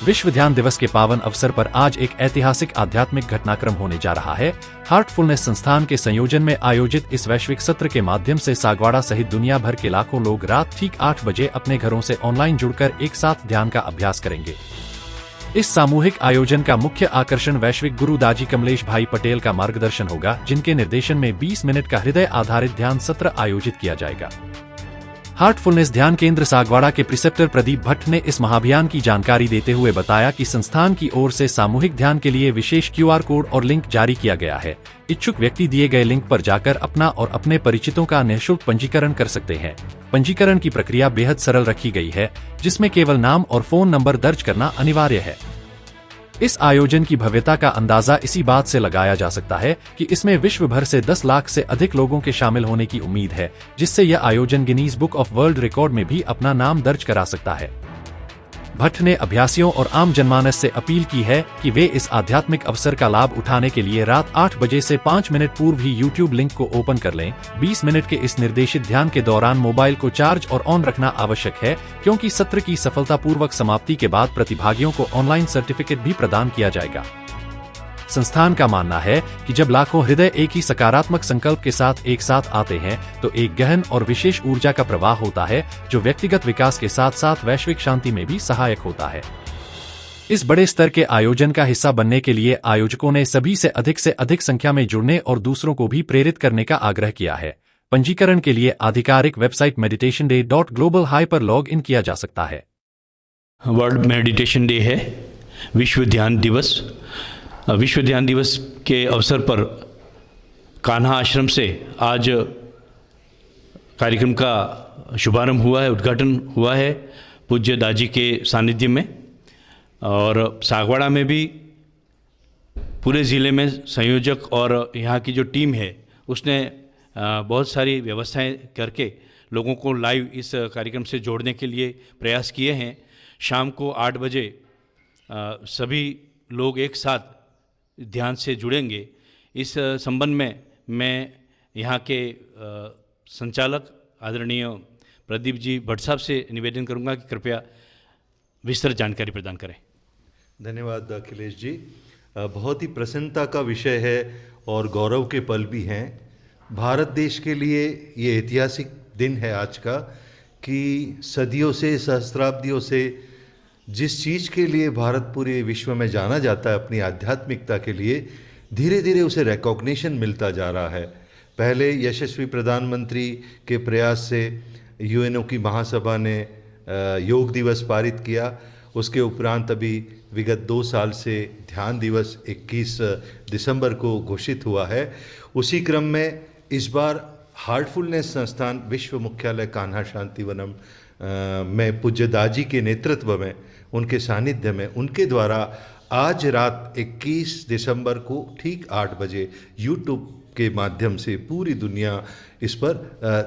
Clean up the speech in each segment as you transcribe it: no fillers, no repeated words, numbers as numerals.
विश्व ध्यान दिवस के पावन अवसर पर आज एक ऐतिहासिक आध्यात्मिक घटनाक्रम होने जा रहा है। हार्टफुलनेस संस्थान के संयोजन में आयोजित इस वैश्विक सत्र के माध्यम से सागवाड़ा सहित दुनिया भर के लाखों लोग रात ठीक 8 बजे अपने घरों से ऑनलाइन जुड़कर एक साथ ध्यान का अभ्यास करेंगे। इस सामूहिक आयोजन का मुख्य आकर्षण वैश्विक गुरु दाजी कमलेश भाई पटेल का मार्गदर्शन होगा, जिनके निर्देशन में 20 मिनट का हृदय आधारित ध्यान सत्र आयोजित किया जाएगा। हार्टफुलनेस ध्यान केंद्र सागवाड़ा के प्रिसेप्टर प्रदीप भट्ट ने इस महाअभियान की जानकारी देते हुए बताया कि संस्थान की ओर से सामूहिक ध्यान के लिए विशेष QR कोड और लिंक जारी किया गया है। इच्छुक व्यक्ति दिए गए लिंक पर जाकर अपना और अपने परिचितों का निःशुल्क पंजीकरण कर सकते हैं। पंजीकरण की प्रक्रिया बेहद सरल रखी गई है, जिसमें केवल नाम और फोन नंबर दर्ज करना अनिवार्य है। इस आयोजन की भव्यता का अंदाजा इसी बात से लगाया जा सकता है कि इसमें विश्व भर से 10 लाख से अधिक लोगों के शामिल होने की उम्मीद है, जिससे यह आयोजन Guinness book of world record में भी अपना नाम दर्ज करा सकता है। भट्ट ने अभ्यासियों और आम जनमानस से अपील की है कि वे इस आध्यात्मिक अवसर का लाभ उठाने के लिए रात 8 बजे से 5 मिनट पूर्व ही YouTube लिंक को ओपन कर लें। 20 मिनट के इस निर्देशित ध्यान के दौरान मोबाइल को चार्ज और ऑन रखना आवश्यक है, क्योंकि सत्र की सफलतापूर्वक समाप्ति के बाद प्रतिभागियों को ऑनलाइन सर्टिफिकेट भी प्रदान किया जाएगा। संस्थान का मानना है कि जब लाखों हृदय एक ही सकारात्मक संकल्प के साथ एक साथ आते हैं, तो एक गहन और विशेष ऊर्जा का प्रवाह होता है, जो व्यक्तिगत विकास के साथ साथ वैश्विक शांति में भी सहायक होता है। इस बड़े स्तर के आयोजन का हिस्सा बनने के लिए आयोजकों ने सभी से अधिक संख्या में जुड़ने और दूसरों को भी प्रेरित करने का आग्रह किया है। पंजीकरण के लिए आधिकारिक वेबसाइट meditationday.global पर लॉग इन किया जा सकता है। वर्ल्ड मेडिटेशन डे है, विश्व ध्यान दिवस। विश्व ध्यान दिवस के अवसर पर कान्हा आश्रम से आज कार्यक्रम का शुभारंभ हुआ है, उद्घाटन हुआ है पूज्य दाजी के सानिध्य में। और सागवाड़ा में भी पूरे ज़िले में संयोजक और यहाँ की जो टीम है उसने बहुत सारी व्यवस्थाएं करके लोगों को लाइव इस कार्यक्रम से जोड़ने के लिए प्रयास किए हैं। शाम को 8 बजे सभी लोग एक साथ ध्यान से जुड़ेंगे। इस संबंध में मैं यहाँ के संचालक आदरणीय प्रदीप जी भट्ट साहब से निवेदन करूँगा कि कृपया विस्तृत जानकारी प्रदान करें। धन्यवाद अखिलेश जी। बहुत ही प्रसन्नता का विषय है और गौरव के पल भी हैं। भारत देश के लिए ये ऐतिहासिक दिन है आज का, कि सदियों से, सहस्त्राब्दियों से जिस चीज़ के लिए भारत पूरे विश्व में जाना जाता है अपनी आध्यात्मिकता के लिए, धीरे धीरे उसे रिकॉग्निशन मिलता जा रहा है। पहले यशस्वी प्रधानमंत्री के प्रयास से UNO की महासभा ने योग दिवस पारित किया। उसके उपरांत अभी विगत 2 साल से ध्यान दिवस 21 दिसंबर को घोषित हुआ है। उसी क्रम में इस बार हार्टफुलनेस संस्थान विश्व मुख्यालय कान्हा शांतिवनम में पूज्य दाजी के नेतृत्व में, उनके सानिध्य में, उनके द्वारा आज रात 21 दिसंबर को ठीक 8 बजे YouTube के माध्यम से पूरी दुनिया इस पर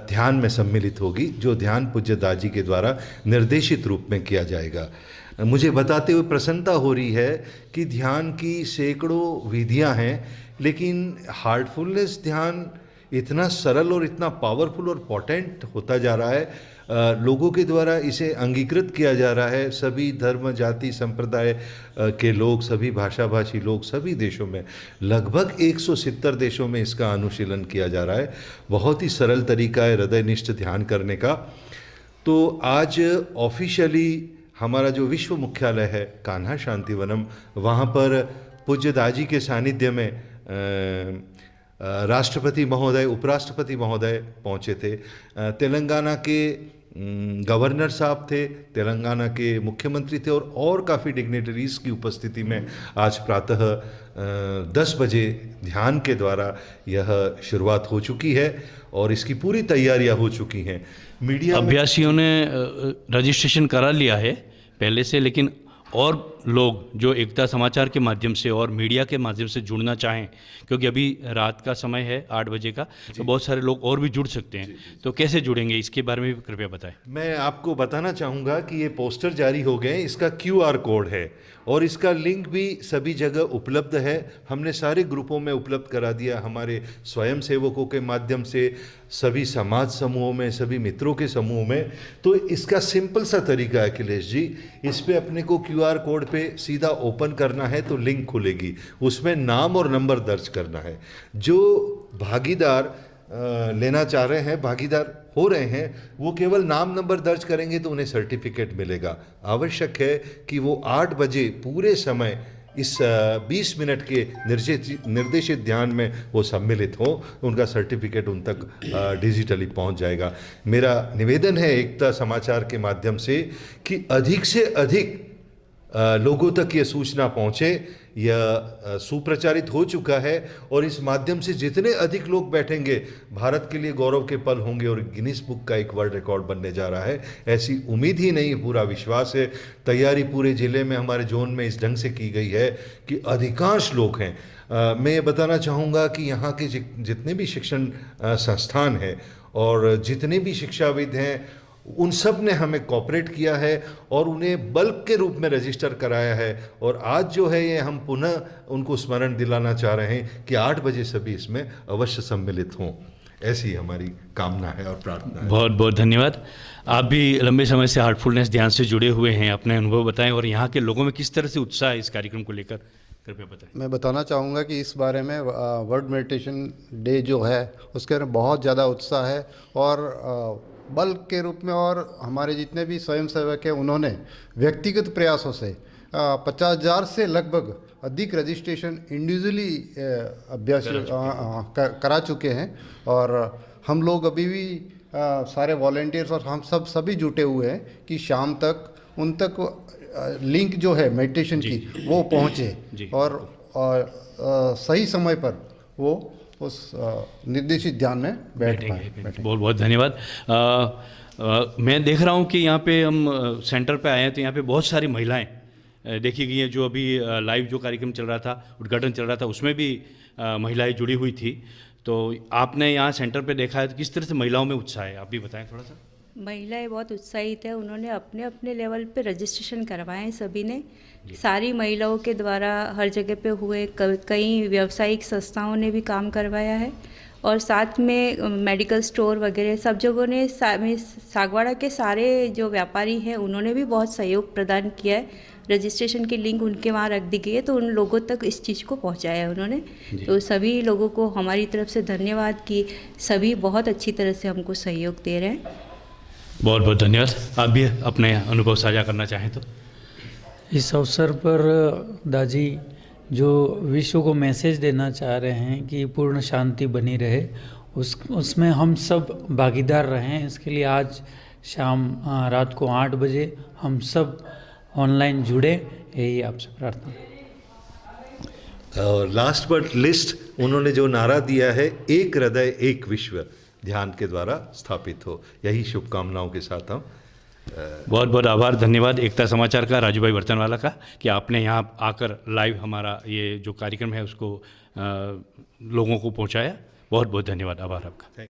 ध्यान में सम्मिलित होगी, जो ध्यान पूज्य दाजी के द्वारा निर्देशित रूप में किया जाएगा। मुझे बताते हुए प्रसन्नता हो रही है कि ध्यान की सैकड़ों विधियां हैं, लेकिन हार्टफुलनेस ध्यान इतना सरल और इतना पावरफुल और पोटेंट होता जा रहा है। लोगों के द्वारा इसे अंगीकृत किया जा रहा है। सभी धर्म, जाति, संप्रदाय के लोग, सभी भाषाभाषी लोग, सभी देशों में, लगभग 170 देशों में इसका अनुशीलन किया जा रहा है। बहुत ही सरल तरीका है हृदयनिष्ठ ध्यान करने का। तो आज ऑफिशियली हमारा जो विश्व मुख्यालय है कान्हा शांतिवनम, वहाँ पर पूज्य दाजी के सानिध्य में राष्ट्रपति महोदय, उपराष्ट्रपति महोदय पहुँचे थे। तेलंगाना के गवर्नर साहब थे, तेलंगाना के मुख्यमंत्री थे और काफ़ी डिग्नेटरीज़ की उपस्थिति में आज प्रातः 10 बजे ध्यान के द्वारा यह शुरुआत हो चुकी है और इसकी पूरी तैयारियां हो चुकी हैं। मीडिया अभ्यासियों ने रजिस्ट्रेशन करा लिया है पहले से, लेकिन और लोग जो एकता समाचार के माध्यम से और मीडिया के माध्यम से जुड़ना चाहें, क्योंकि अभी रात का समय है 8 बजे का, तो बहुत सारे लोग और भी जुड़ सकते हैं। तो कैसे जुड़ेंगे, इसके बारे में भी कृपया बताएं। मैं आपको बताना चाहूँगा कि ये पोस्टर जारी हो गए, इसका QR कोड है और इसका लिंक भी सभी जगह उपलब्ध है। हमने सारे ग्रुपों में उपलब्ध करा दिया, हमारे स्वयं सेवकों के माध्यम से, सभी समाज समूहों में, सभी मित्रों के समूह में। तो इसका सिंपल सा तरीका है अखिलेश जी, इस पे अपने को QR कोड पे सीधा ओपन करना है तो लिंक खुलेगी, उसमें नाम और नंबर दर्ज करना है। जो भागीदार लेना चाह रहे हैं, भागीदार हो रहे हैं, वो केवल नाम नंबर दर्ज करेंगे तो उन्हें सर्टिफिकेट मिलेगा। आवश्यक है कि वो 8 बजे पूरे समय इस 20 मिनट के निर्देशित ध्यान में वो सम्मिलित हो, उनका सर्टिफिकेट उन तक डिजिटली पहुंच जाएगा। मेरा निवेदन है एकता समाचार के माध्यम से कि अधिक से अधिक लोगों तक ये सूचना पहुंचे। यह सुप्रचारित हो चुका है और इस माध्यम से जितने अधिक लोग बैठेंगे, भारत के लिए गौरव के पल होंगे और गिनीज बुक का एक वर्ल्ड रिकॉर्ड बनने जा रहा है। ऐसी उम्मीद ही नहीं, पूरा विश्वास है। तैयारी पूरे ज़िले में, हमारे जोन में इस ढंग से की गई है कि अधिकांश लोग हैं। मैं ये बताना चाहूँगा कि यहाँ के जितने भी शिक्षण संस्थान हैं और जितने भी शिक्षाविद हैं, उन सब ने हमें कोऑपरेट किया है और उन्हें बल्क के रूप में रजिस्टर कराया है। और आज जो है ये हम पुनः उनको स्मरण दिलाना चाह रहे हैं कि 8 बजे सभी इसमें अवश्य सम्मिलित हों। ऐसी हमारी कामना है और प्रार्थना है। बहुत बहुत धन्यवाद। आप भी लंबे समय से हार्टफुलनेस ध्यान से जुड़े हुए हैं, अपने अनुभव बताएं और यहाँ के लोगों में किस तरह से उत्साह है इस कार्यक्रम को लेकर, कृपया बताएं। मैं बताना चाहूँगा कि इस बारे में वर्ल्ड मेडिटेशन डे जो है उसके अंदर बहुत ज़्यादा उत्साह है और बल्क के रूप में, और हमारे जितने भी स्वयंसेवक हैं उन्होंने व्यक्तिगत प्रयासों से 50,000 से लगभग अधिक रजिस्ट्रेशन इंडिविजुअली अभ्यास करा चुके हैं। और हम लोग अभी भी सारे वॉलंटियर्स और हम सभी जुटे हुए हैं कि शाम तक उन तक लिंक जो है मेडिटेशन की वो पहुँचे और सही समय पर वो उस निर्देशित ध्यान में बैठ पाए। बहुत बहुत धन्यवाद। मैं देख रहा हूँ कि यहाँ पे हम सेंटर पे आए हैं तो यहाँ पे बहुत सारी महिलाएं देखी गई हैं। जो अभी लाइव जो कार्यक्रम चल रहा था, उद्घाटन चल रहा था, उसमें भी महिलाएं जुड़ी हुई थी। तो आपने यहाँ सेंटर पे देखा है तो किस तरह से महिलाओं में उत्साह है, आप भी बताएं थोड़ा सा। महिलाएं बहुत उत्साहित है, उन्होंने अपने अपने लेवल पे रजिस्ट्रेशन करवाए हैं सभी ने। सारी महिलाओं के द्वारा हर जगह पे हुए, कई व्यावसायिक संस्थाओं ने भी काम करवाया है और साथ में मेडिकल स्टोर वगैरह सब जगहों ने, सागवाड़ा के सारे जो व्यापारी हैं उन्होंने भी बहुत सहयोग प्रदान किया है। रजिस्ट्रेशन की लिंक उनके वहाँ रख दी गई है तो उन लोगों तक इस चीज़ को पहुँचाया है उन्होंने। तो सभी लोगों को हमारी तरफ से धन्यवाद कि सभी बहुत अच्छी तरह से हमको सहयोग दे रहे हैं। बहुत बहुत धन्यवाद। आप भी अपने अनुभव साझा करना चाहें तो। इस अवसर पर दाजी जो विश्व को मैसेज देना चाह रहे हैं कि पूर्ण शांति बनी रहे, उसमें हम सब भागीदार रहें। इसके लिए आज रात को 8 बजे हम सब ऑनलाइन जुड़े, यही आपसे प्रार्थना। और लास्ट बट लिस्ट, उन्होंने जो नारा दिया है, एक हृदय एक विश्व, ध्यान के द्वारा स्थापित हो। यही शुभकामनाओं के साथ हम बहुत बहुत आभार, धन्यवाद एकता समाचार का, राजू भाई बर्तनवाला का, कि आपने यहाँ आकर लाइव हमारा ये जो कार्यक्रम है उसको लोगों को पहुँचाया। बहुत बहुत धन्यवाद, आभार आपका।